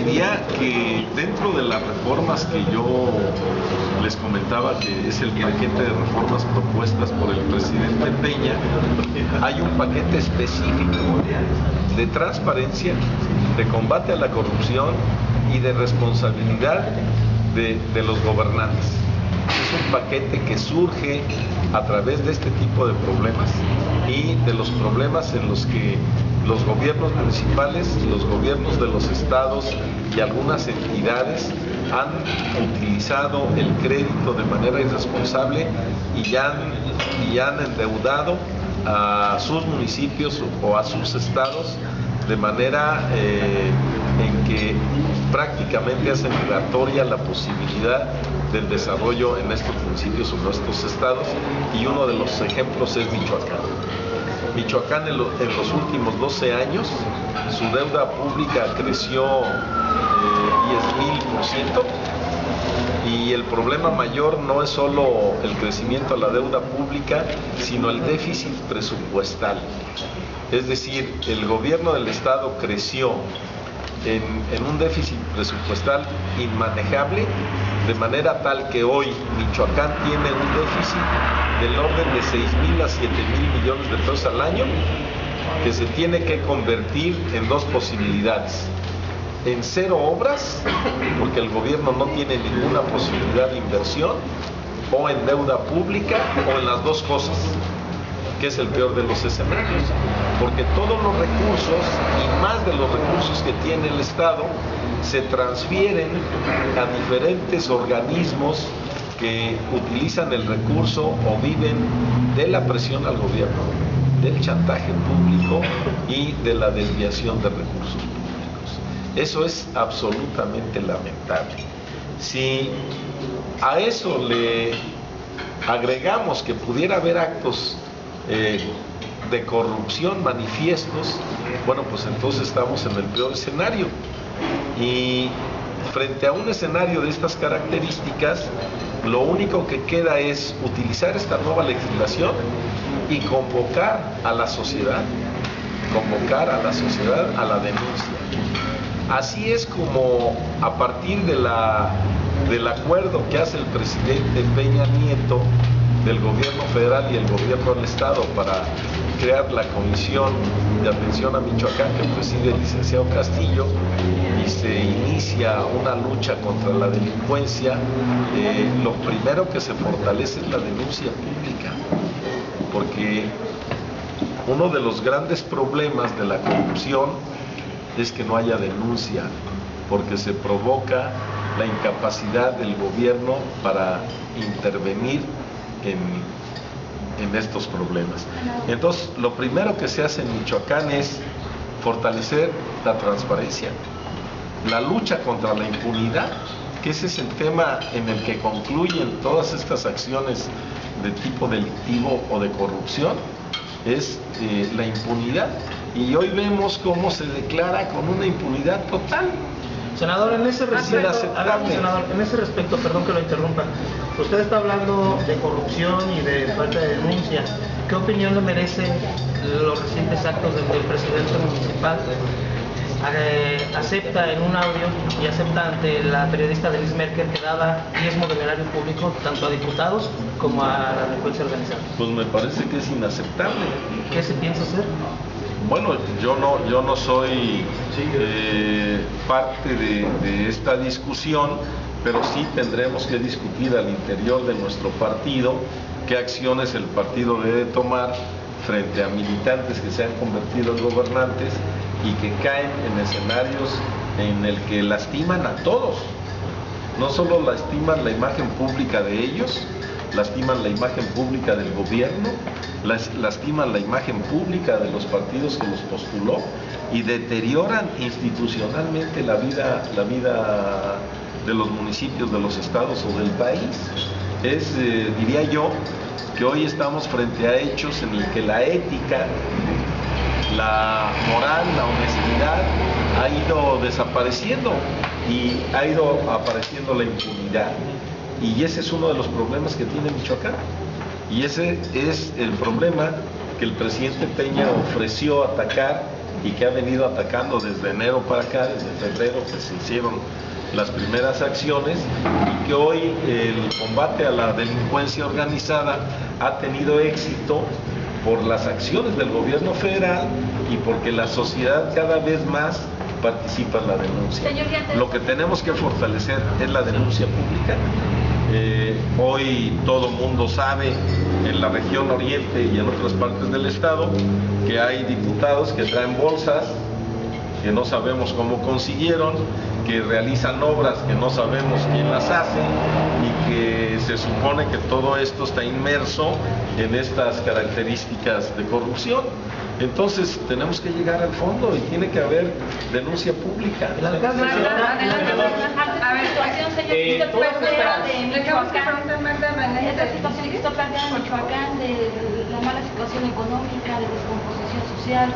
diría que dentro de las reformas que yo les comentaba, que es el paquete de reformas propuestas por el presidente Peña, hay un paquete específico de transparencia, de combate a la corrupción y de responsabilidad de los gobernantes. Es un paquete que surge a través de este tipo de problemas y de los problemas en los que los gobiernos municipales, los gobiernos de los estados y algunas entidades han utilizado el crédito de manera irresponsable y han endeudado a sus municipios o a sus estados de manera en que prácticamente hace obligatoria la posibilidad del desarrollo en estos municipios o en estos estados, y uno de los ejemplos es Michoacán. Michoacán en los últimos 12 años su deuda pública creció 10,000%, y el problema mayor no es solo el crecimiento de la deuda pública, sino el déficit presupuestal. Es decir, el gobierno del estado creció en un déficit presupuestal inmanejable, de manera tal que hoy Michoacán tiene un déficit del orden de 6,000 a 7,000 millones de pesos al año, que se tiene que convertir en dos posibilidades: en cero obras, porque el gobierno no tiene ninguna posibilidad de inversión, o en deuda pública, o en las dos cosas, que es el peor de los escenarios, porque todos los recursos, y más de los recursos que tiene el Estado, se transfieren a diferentes organismos que utilizan el recurso o viven de la presión al gobierno, del chantaje público y de la desviación de recursos públicos. Eso es absolutamente lamentable. Si a eso le agregamos que pudiera haber actos de corrupción manifiestos, bueno, pues entonces estamos en el peor escenario. Y frente a un escenario de estas características, lo único que queda es utilizar esta nueva legislación y convocar a la sociedad a la denuncia. Así es como, a partir del acuerdo que hace el presidente Peña Nieto del gobierno federal y el gobierno del estado para crear la Comisión de Atención a Michoacán, que preside el licenciado Castillo, y se inicia una lucha contra la delincuencia, lo primero que se fortalece es la denuncia pública, porque uno de los grandes problemas de la corrupción es que no haya denuncia, porque se provoca la incapacidad del gobierno para intervenir en estos problemas. Entonces, lo primero que se hace en Michoacán es fortalecer la transparencia, la lucha contra la impunidad, que ese es el tema en el que concluyen todas estas acciones de tipo delictivo o de corrupción, es la impunidad. Y hoy vemos cómo se declara con una impunidad total. Senador, en ese respecto, perdón que lo interrumpa, usted está hablando de corrupción y de falta de denuncia. ¿Qué opinión le merecen los recientes actos del presidente municipal? Acepta en un audio y acepta ante la periodista Denise Merker que daba diezmo del erario público tanto a diputados como a la delincuencia organizada. Pues me parece que es inaceptable. ¿Qué se piensa hacer? Bueno, yo no soy parte de esta discusión, pero sí tendremos que discutir al interior de nuestro partido qué acciones el partido debe tomar frente a militantes que se han convertido en gobernantes y que caen en escenarios en el que lastiman a todos. No solo lastiman la imagen pública de ellos, lastiman la imagen pública del gobierno, lastiman la imagen pública de los partidos que los postuló y deterioran institucionalmente la vida de los municipios, de los estados o del país. Diría yo, que hoy estamos frente a hechos en el que la ética, la moral, la honestidad ha ido desapareciendo y ha ido apareciendo la impunidad. Y ese es uno de los problemas que tiene Michoacán. Y ese es el problema que el presidente Peña ofreció atacar y que ha venido atacando desde enero para acá, desde febrero que se hicieron las primeras acciones, y que hoy el combate a la delincuencia organizada ha tenido éxito por las acciones del gobierno federal y porque la sociedad cada vez más participa en la denuncia. Lo que tenemos que fortalecer es la denuncia pública. Hoy todo mundo sabe en la región oriente y en otras partes del estado que hay diputados que traen bolsas que no sabemos cómo consiguieron, que realizan obras que no sabemos quién las hace y que se supone que todo esto está inmerso en estas características de corrupción. Entonces tenemos que llegar al fondo y tiene que haber denuncia pública. A ver, situación, señor, esta situación que está planteando Michoacán de la mala situación económica, de descomposición social,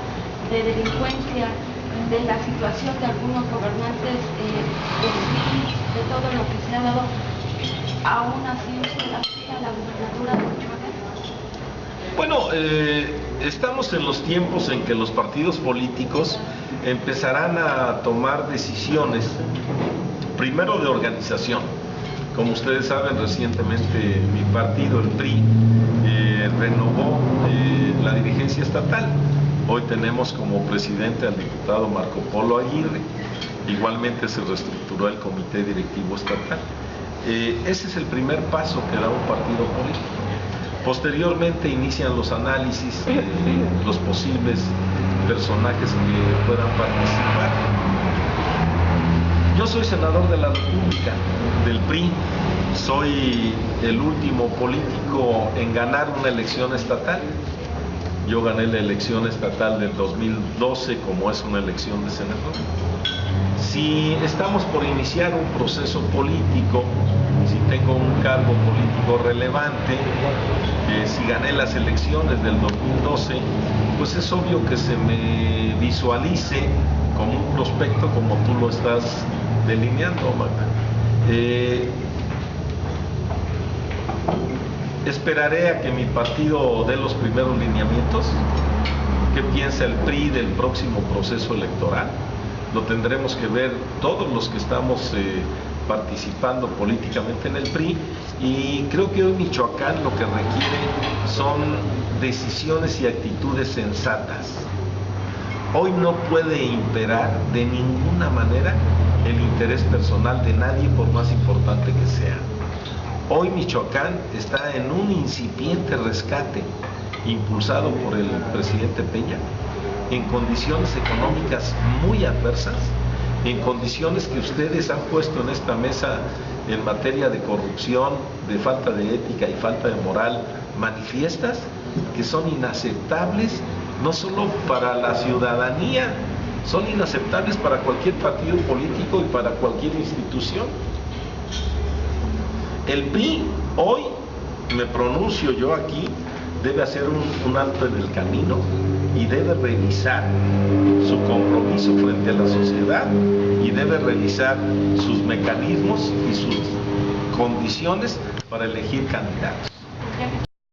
de delincuencia, de la situación de algunos gobernantes del PRI, de todo lo que se ha dado, aún así usted aspira a la gubernatura de Michoacán. Bueno, estamos en los tiempos en que los partidos políticos empezarán a tomar decisiones, primero de organización. Como ustedes saben, recientemente mi partido, el PRI, renovó la dirigencia estatal. Hoy tenemos como presidente al diputado Marco Polo Aguirre, igualmente se reestructuró el comité directivo estatal. Ese es el primer paso que da un partido político. Posteriormente inician los análisis de los posibles personajes que puedan participar. Yo soy senador de la República, del PRI, soy el último político en ganar una elección estatal. Yo gané la elección estatal del 2012 como es una elección de senador. Si estamos por iniciar un proceso político, si tengo un cargo político relevante, si gané las elecciones del 2012, pues es obvio que se me visualice como un prospecto como tú lo estás delineando, Magda. Esperaré a que mi partido dé los primeros lineamientos. ¿Qué piensa el PRI del próximo proceso electoral? Lo tendremos que ver todos los que estamos participando políticamente en el PRI, y creo que hoy Michoacán lo que requiere son decisiones y actitudes sensatas. Hoy no puede imperar de ninguna manera el interés personal de nadie, por más importante que sea. Hoy Michoacán está en un incipiente rescate impulsado por el presidente Peña, en condiciones económicas muy adversas, en condiciones que ustedes han puesto en esta mesa en materia de corrupción, de falta de ética y falta de moral manifiestas, que son inaceptables no solo para la ciudadanía, son inaceptables para cualquier partido político y para cualquier institución. El PRI hoy, me pronuncio yo aquí, debe hacer un alto en el camino y debe revisar su compromiso frente a la sociedad y debe revisar sus mecanismos y sus condiciones para elegir candidatos.